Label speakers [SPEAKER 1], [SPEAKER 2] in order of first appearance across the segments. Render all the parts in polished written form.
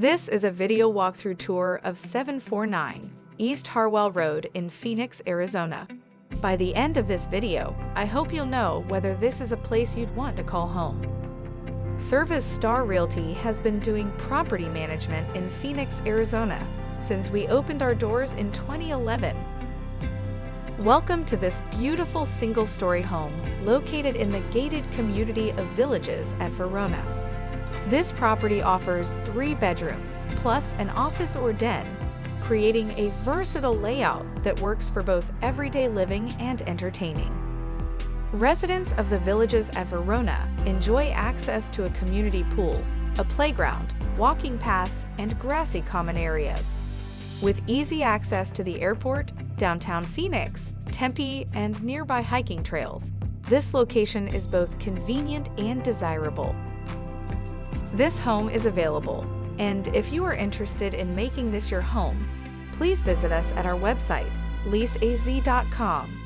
[SPEAKER 1] This is a video walkthrough tour of 749 East Harwell Road in Phoenix, Arizona. By the end of this video, I hope you'll know whether this is a place you'd want to call home. Service Star Realty has been doing property management in Phoenix, Arizona since we opened our doors in 2011. Welcome to this beautiful single-story home located in the gated community of Villages at Verona. This property offers 3 bedrooms plus an office or den, creating a versatile layout that works for both everyday living and entertaining. Residents of the Villages at Verona enjoy access to a community pool, a playground, walking paths, and grassy common areas. With easy access to the airport, downtown Phoenix, Tempe, and nearby hiking trails, this location is both convenient and desirable. This home is available, and if you are interested in making this your home, please visit us at our website, leaseaz.com.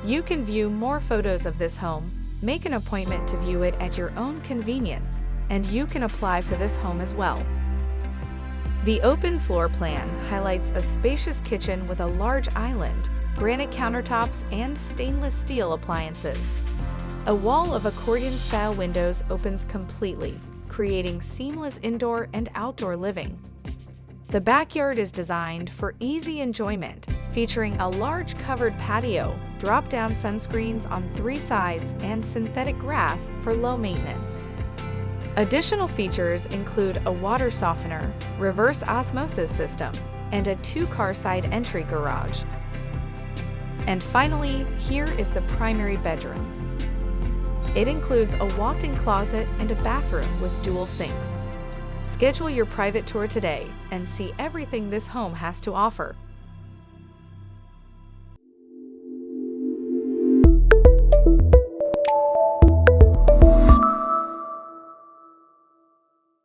[SPEAKER 1] You can view more photos of this home, make an appointment to view it at your own convenience, and you can apply for this home as well. The open floor plan highlights a spacious kitchen with a large island, granite countertops, and stainless steel appliances. A wall of accordion-style windows opens completely, creating seamless indoor and outdoor living. The backyard is designed for easy enjoyment, featuring a large covered patio, drop-down sunscreens on 3 sides, and synthetic grass for low maintenance. Additional features include a water softener, reverse osmosis system, and a 2-car side entry garage. And finally, here is the primary bedroom. It includes a walk-in closet and a bathroom with dual sinks. Schedule your private tour today and see everything this home has to offer.